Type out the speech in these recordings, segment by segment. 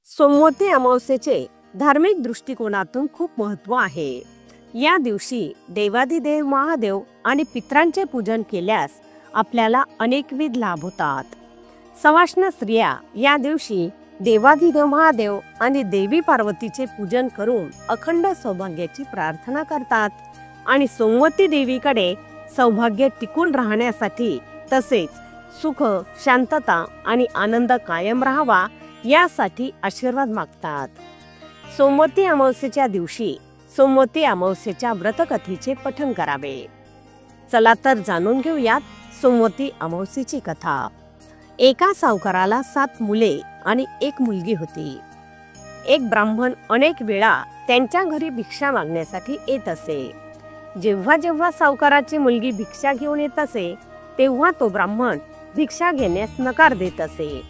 सोमवती अमावस्येचे धार्मिक दृष्टिकोनातून खूप महत्त्व आहे। या दिवशी देवाधिदेव महादेव आणि पितरांचे पूजन केल्यास आपल्याला अनेकविध लाभ होतात। सवाष्ण स्त्रिया या दिवशी देवाधिदेव महादेव आणि देवी पार्वतीचे पूजन करून अखंड सौभाग्याची प्रार्थना करतात आणि सोमवती देवीकडे सौभाग्य टिकून राहण्यासाठी तसेच सुख, शांतता आणि आनंद कायम राहावा यासाठी आशीर्वाद मागतात। सोमवती अमावस्येच्या दिवशी सोमवती अमावस्येच्या व्रतकथेचे पठण करावे। चला तर जाणून घेऊयात सोमवती अमावस्येची कथा। एका सावकाराला 7 मुले आणि 1 मुलगी होती। एक ब्राह्मण अनेक वेळा त्यांच्या घरी भिक्षा मागण्यासाठी येत असे। जेव्हा जेव्हा सावकाराची मुलगी भिक्षा घेऊन येत असे तेव्हा तो ब्राह्मण भिक्षा घेण्यास नकार देत असे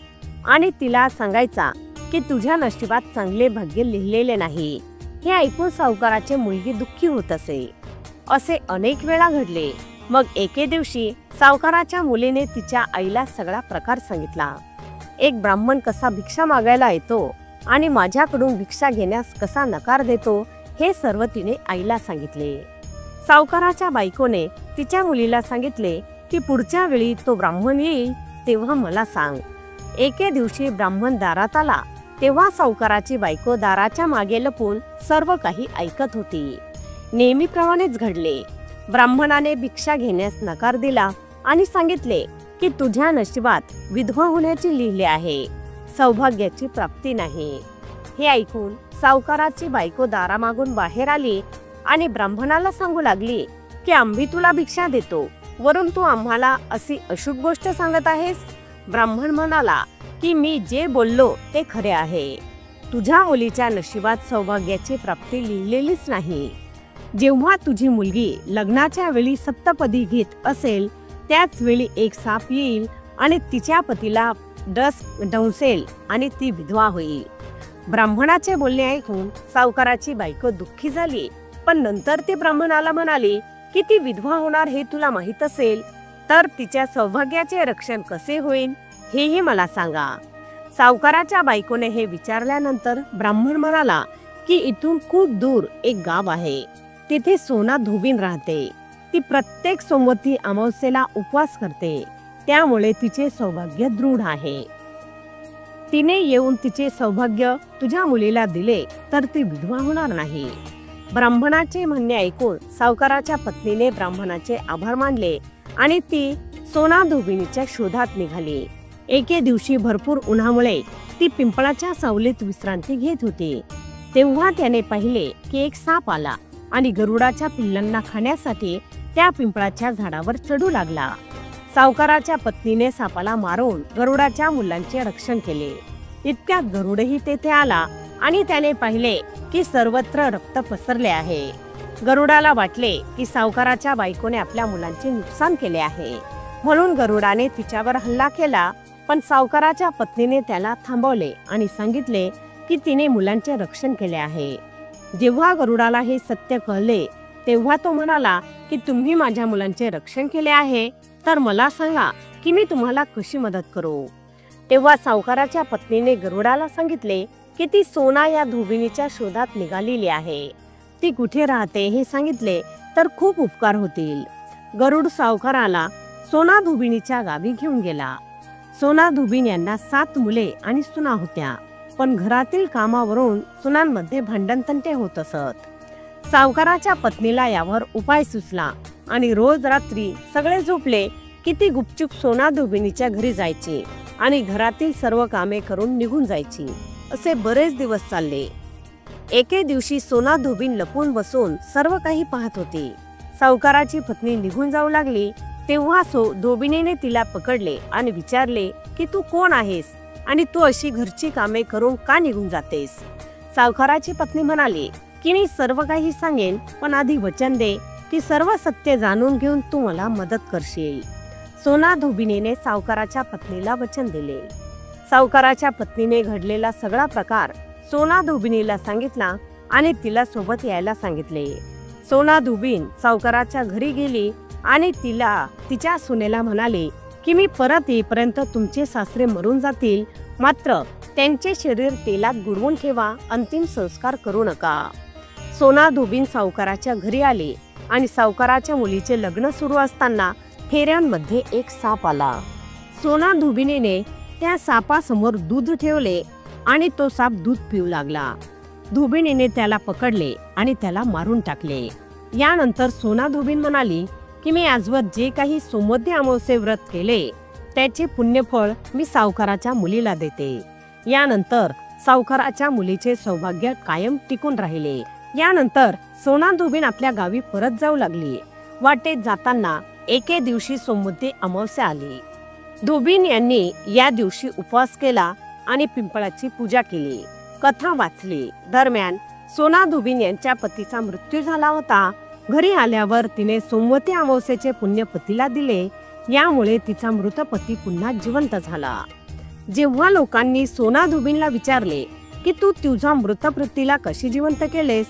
आणि तिला सांगायचा की तुझ्या नशिबात चांगले भाग्य लिहिलेले नाही। हे ऐकून सावकाराची मुलगी दुःखी होत असे अनेक वेळा घडले। मग एके दिवशी सावकाराच्या मुलीने तिच्या आईला सगळा प्रकार सांगितला। एक ब्राह्मण कसा भिक्षा मागायला येतो आणि माझ्याकडून भिक्षा घेण्यास कसा नकार देतो हे सर्व तिने आईला सांगितले। सावकाराच्या बायकोने तिच्या मुलीला सांगितले की पुढच्या वेळी तो ब्राह्मण येईल तेव्हा मला सांग। एके दिवशी ब्राह्मण दारात आला तेव्हा सावकाराची बायको दाराच्या मागे लपून सर्व काही ऐकत होती। नेहमीप्रमाणेच घडले। ब्राह्मणाने भिक्षा घेण्यास नकार दिला आणि सांगितले की तुझ्या नशिबात विधवा होण्याची लिहिली आहे, सौभाग्याची प्राप्ती नाही। हे ऐकून सावकाराची बायको दारामागून बाहेर आली आणि ब्राह्मणाला सांगू लागली की आम्ही तुला भिक्षा देतो, वरून तू आम्हाला अशी अशुभ गोष्ट सांगत आहेस। ब्राह्मण म्हणाला की मी जे बोललो ते खरे आहे। तुझ्या मुलीच्या नशिबात सौभाग्याची प्राप्ती लिहिलेलीच नाही। जेव्हा तुझी मुलगी लग्नाच्या वेळी सप्तपदी घेत असेल त्याच वेळी एक साप येईल आणि तिच्या पतीला डंसेल आणि ती विधवा होईल। ब्राह्मणाचे बोलणे ऐकून सावकाराची बायको दुःखी झाली, पण नंतर ती ब्राह्मणाला म्हणाली की ती विधवा होणार हे तुला माहित असेल तर तिच्या सौभाग्याचे रक्षण कसे होईल हेही मला सांगा। सावकाराच्या बायकोने हे विचारल्यानंतर ब्राह्मण म्हणाला की इथून खूप दूर एक गाव आहे, तिथे सोना धोबीन राहते। ती प्रत्येक सोमवती अमावस्येला उपवास करते, त्यामुळे तिचे सौभाग्य दृढ आहे। तिने येऊन तिचे सौभाग्य तुझ्या मुलीला दिले तर ती विधवा होणार नाही। ब्राह्मणाचे म्हणणे ऐकून सावकाराच्या पत्नीने ब्राह्मणाचे आभार मानले आणि ती सोना धोबिनीच्या शोधात निघाली। एके दिवशी भरपूर उन्हामुळे ती पिंपळाच्या सावलीत विश्रांती घेत होती। तेव्हा त्याने पाहिले की एक साप आला आणि गरुडाच्या पिल्लांना खाण्यासाठी त्या पिंपळाच्या झाडावर चढू लागला। सावकाराच्या पत्नीने सापाला मारून गरुडाच्या मुलांचे रक्षण केले। इतक्यात गरुडही तेथे आला आणि त्याने पाहिले की सर्वत्र रक्त पसरले आहे। गरुडाला वाटले की सावकाराच्या बायकोने आपल्या मुलांचे नुकसान केले आहे, म्हणून गरुडाने तिच्यावर हल्ला केला, पण सावकाराच्या पत्नीने त्याला थांबवले आणि सांगितले की तिने मुलांचे रक्षण केले आहे। जेव्हा गरुडाला हे सत्य कळले तेव्हा तो म्हणाला की तुम्ही माझ्या मुलांचे रक्षण केले आहे तर मला सांगा की मी तुम्हाला कशी मदत करू। तेव्हा सावकाराच्या पत्नीने गरुडाला सांगितले की ती सोना या धोबिनीच्या शोधात निघालेली आहे, ती कुठे राहते हे सांगितले तर खूप उपकार होतील। गरुड सावकाराला सोना धोबिनीच्या गावी घेऊन गेला। सोना धोबीन यांना 7 मुले आणि सुना होत्या, पण घरातील कामावरून सुनांमध्ये भांडणतंटे होत असत। सावकाराच्या पत्नीला यावर उपाय सुचला आणि रोज रात्री सगळे झोपले की ती गुपचूप सोना धोबिनीच्या घरी जायची आणि घरातील सर्व कामे करून निघून जायची। असे बरेच दिवस चालले। एके दिवशी सोना धोबीन लपून बसून सर्व काही पाहत होती। सावकाराची पत्नी निघून जाऊ लागली तेव्हा धोबिनीने तिला पकडले आणि विचारले की तू कोण आहेस आणि तू अशी घरची कामे करून का निघून जातेस। सावकाराची पत्नी म्हणाली की मी सर्व काही सांगेन, पण आधी वचन दे की सर्व सत्य जाणून घेऊन तू मला मदत करशील। सोना धोबिनीने सावकाराच्या पत्नीला वचन दिले। सावकाराच्या पत्नीने घडलेला सगळा प्रकार सोना धोबिनीला सांगितला आणि तिला सोबत यायला सांगितले। सोना धोबीन सावकाराच्या घरी गेली आणि तिला तिच्या सुनेला म्हणाले की मी परत येईपर्यंत तुमचे सासरे मरून जातील, मात्र त्यांचे शरीर तेलात बुडवून ठेवा, अंतिम संस्कार करू नका. सोना धोबीन सावकाराच्या घरी आले आणि सावकाराच्या मुलीचे लग्न सुरू असताना फेऱ्यांमध्ये एक साप आला. सोना धोबिनीने त्या सापासमोर दूध ठेवले आणि तो साप दूध पिऊ लागला. धोबिनीने त्याला पकडले आणि त्याला मारून टाकले. यानंतर सोना धोबीन म्हणाली की मी आजवर जे काही सोमवती अमावस्ये व्रत केले त्याचे पुण्यफळ मी सावकाराच्या मुलीला देते. यानंतर सावकाराच्या मुलीचे सौभाग्य कायम टिकून राहिले. यानंतर सोना धोबीन आपल्या गावी परत जाऊ लागली. वाटेत जाताना एके दिवशी सोमवती अमावस्या आली. धोबीन यांनी या दिवशी उपवास केला आणि पिंपळाची पूजा केली, कथा वाचली. दरम्यान सोना धोबीन यांच्या पतीचा मृत्यू झाला होता. घरी आल्यावर तिने सोमवती अमावस्येचे पुण्य पतीला दिले. यामुळे तिचा मृत पती पुन्हा जिवंत झाला. जेव्हा लोकांनी सोना धोबीनला विचारले की तू तुझ्या मृत पतीला कशी जिवंत केलेस,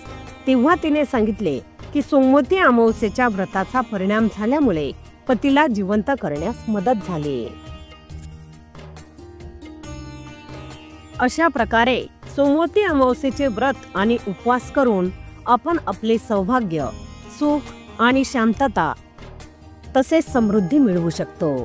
तेव्हा तिने सांगितले की सोमवती अमावस्येच्या व्रताचा परिणाम झाल्यामुळे पतीला जिवंत करण्यास मदत झाली. अशा प्रकारे सोमवती अमावस्येचे व्रत आणि उपवास करून आपण आपले सौभाग्य, सुख आणि शांतता तसेच समृद्धी मिळवू शकतो.